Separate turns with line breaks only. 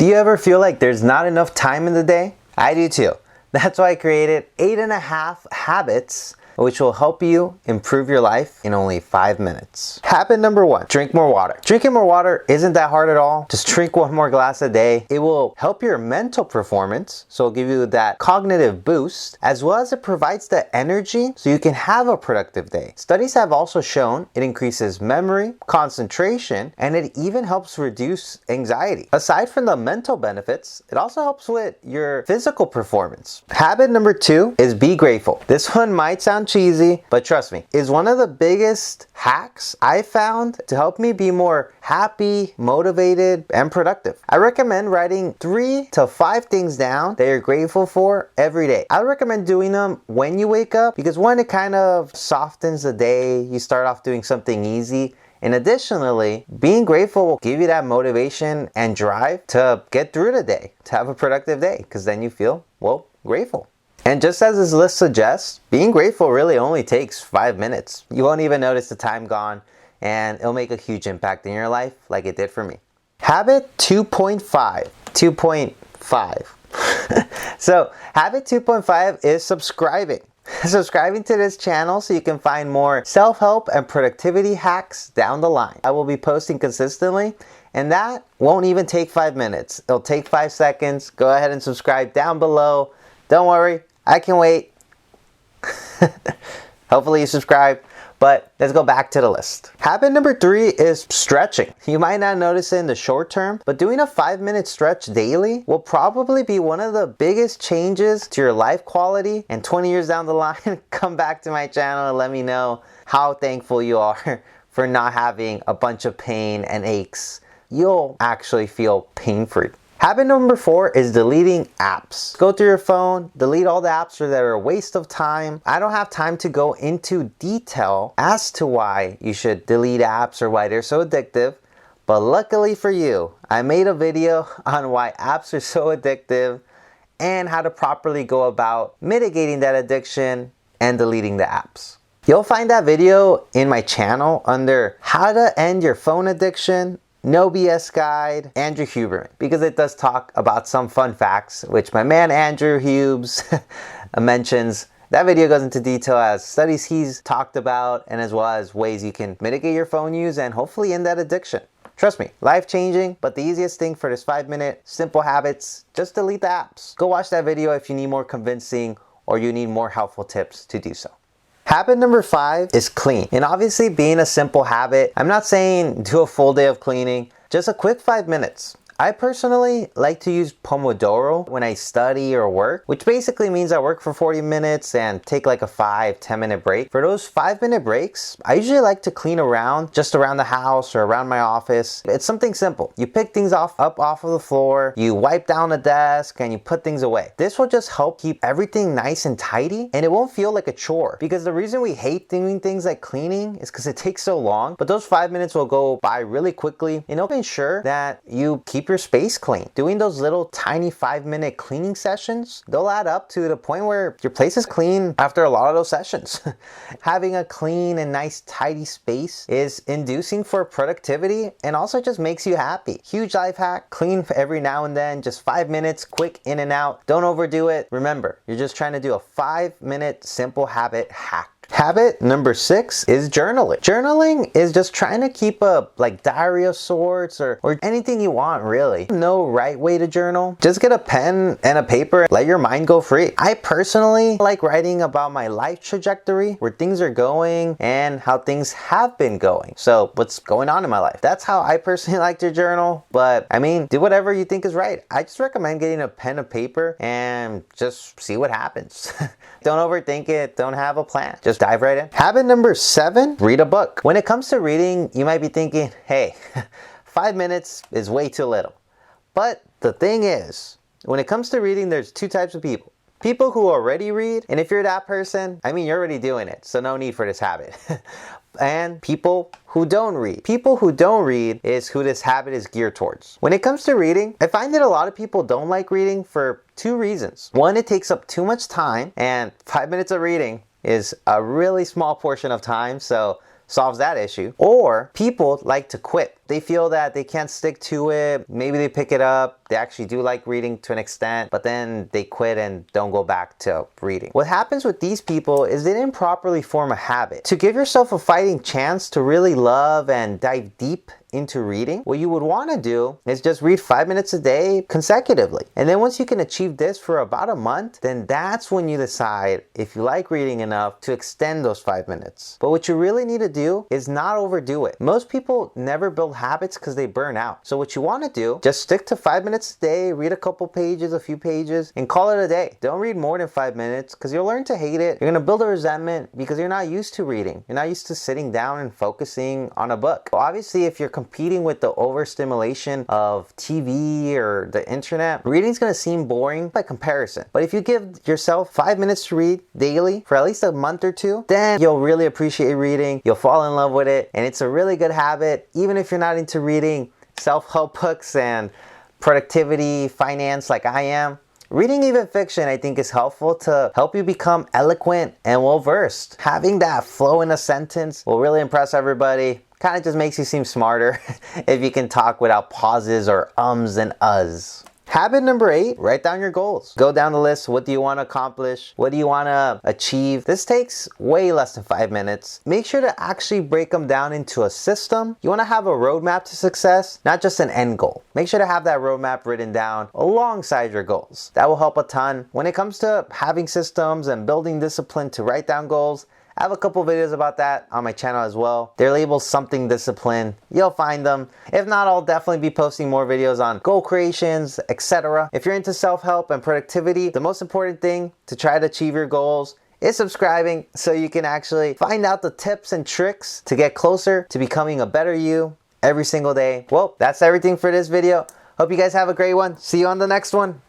Do you ever feel like there's not enough time in the day? I do too. That's why I created 8.5 habits which will help you improve your life in only 5 minutes. Habit number 1, drink more water. Drinking more water isn't that hard at all. Just drink 1 more glass a day. It will help your mental performance, so it'll give you that cognitive boost, as well as it provides the energy so you can have a productive day. Studies have also shown it increases memory, concentration, and it even helps reduce anxiety. Aside from the mental benefits, it also helps with your physical performance. Habit number 2 is be grateful. This one might sound cheesy, but trust me, is one of the biggest hacks I found to help me be more happy, motivated, and productive. I recommend writing 3 to 5 things down that you're grateful for every day. I recommend doing them when you wake up because one, it kind of softens the day. You start off doing something easy. And additionally, being grateful will give you that motivation and drive to get through the day, to have a productive day, because then you feel, well, grateful. And just as this list suggests, being grateful really only takes 5 minutes. You won't even notice the time gone, and it'll make a huge impact in your life like it did for me. Habit 2.5. 2.5. So, habit 2.5 is subscribing. Subscribing to this channel so you can find more self-help and productivity hacks down the line. I will be posting consistently, and that won't even take 5 minutes. It'll take 5 seconds. Go ahead and subscribe down below. Don't worry, I can wait. Hopefully you subscribe, but let's go back to the list. Habit number 3 is stretching. You might not notice it in the short term, but doing a 5-minute stretch daily will probably be one of the biggest changes to your life quality. And 20 years down the line, come back to my channel and let me know how thankful you are for not having a bunch of pain and aches. You'll actually feel pain-free. Habit number 4 is deleting apps. Go through your phone, delete all the apps that are a waste of time. I don't have time to go into detail as to why you should delete apps or why they're so addictive. But luckily for you, I made a video on why apps are so addictive and how to properly go about mitigating that addiction and deleting the apps. You'll find that video in my channel under How to End Your Phone Addiction, No BS Guide, Andrew Huberman, because it does talk about some fun facts, which my man Andrew Hubes mentions. That video goes into detail as studies he's talked about and as well as ways you can mitigate your phone use and hopefully end that addiction. Trust me, life-changing, but the easiest thing for this 5-minute simple habits, just delete the apps. Go watch that video if you need more convincing or you need more helpful tips to do so. Habit number 5 is clean. And obviously being a simple habit, I'm not saying do a full day of cleaning, just a quick 5 minutes. I personally like to use Pomodoro when I study or work, which basically means I work for 40 minutes and take like a 5-10 minute break. For those 5-minute breaks, I usually like to clean around, just around the house or around my office. It's something simple. You pick things up off of the floor, you wipe down the desk, and you put things away. This will just help keep everything nice and tidy, and it won't feel like a chore. Because the reason we hate doing things like cleaning is because it takes so long, but those 5 minutes will go by really quickly, and it'll ensure that you keep your space clean. Doing those little tiny 5-minute cleaning sessions, they'll add up to the point where your place is clean after a lot of those sessions. Having a clean and nice tidy space is inducing for productivity and also just makes you happy. Huge life hack, clean every now and then, just 5 minutes, quick in and out. Don't overdo it. Remember, you're just trying to do a 5-minute simple habit hack. Habit number 6 is journaling. Journaling is just trying to keep a diary of sorts or anything you want, really. No right way to journal. Just get a pen and a paper and let your mind go free. I personally like writing about my life trajectory, where things are going and how things have been going. So what's going on in my life. That's how I personally like to journal. But I mean, do whatever you think is right. I just recommend getting a pen and paper and just see what happens. Don't overthink it. Don't have a plan. Just dive right in. Habit number 7, read a book. When it comes to reading, you might be thinking, hey, 5 minutes is way too little. But the thing is, when it comes to reading, there's 2 types of people. People who already read, and if you're that person, I mean, you're already doing it, so no need for this habit. And people who don't read. People who don't read is who this habit is geared towards. When it comes to reading, I find that a lot of people don't like reading for 2 reasons. One, it takes up too much time, and 5 minutes of reading is a really small portion of time, so solves that issue. Or people like to quit. they feel that they can't stick to it. Maybe they pick it up, they actually do like reading to an extent, but then they quit and don't go back to reading. What happens with these people is they didn't properly form a habit. To give yourself a fighting chance to really love and dive deep into reading, what you would want to do is just read 5 minutes a day consecutively. And then once you can achieve this for about a month, then that's when you decide if you like reading enough to extend those 5 minutes. But what you really need to do is not overdo it. Most people never build habits because they burn out. So what you want to do, just stick to 5 minutes a day, read a couple pages, a few pages, and call it a day. Don't read more than 5 minutes because you'll learn to hate it. You're going to build a resentment because you're not used to reading. You're not used to sitting down and focusing on a book. Obviously, if you're competing with the overstimulation of TV or the internet, reading's going to seem boring by comparison. But if you give yourself 5 minutes to read daily for at least a month or two, then you'll really appreciate reading. You'll fall in love with it, and it's a really good habit. Even if you're not into reading self-help books and productivity, finance like I am, reading even fiction, I think, is helpful to help you become eloquent and well-versed. Having that flow in a sentence will really impress everybody. Kind of just makes you seem smarter if you can talk without pauses or ums and uhs. Habit number 8, write down your goals. Go down the list. What do you want to accomplish? What do you want to achieve? This takes way less than 5 minutes. Make sure to actually break them down into a system. You want to have a roadmap to success, not just an end goal. Make sure to have that roadmap written down alongside your goals. That will help a ton. When it comes to having systems and building discipline to write down goals, I have a couple videos about that on my channel as well. They're labeled something discipline. You'll find them. If not, I'll definitely be posting more videos on goal creations, etc. If you're into self-help and productivity, the most important thing to try to achieve your goals is subscribing so you can actually find out the tips and tricks to get closer to becoming a better you every single day. Well, that's everything for this video. Hope you guys have a great one. See you on the next one.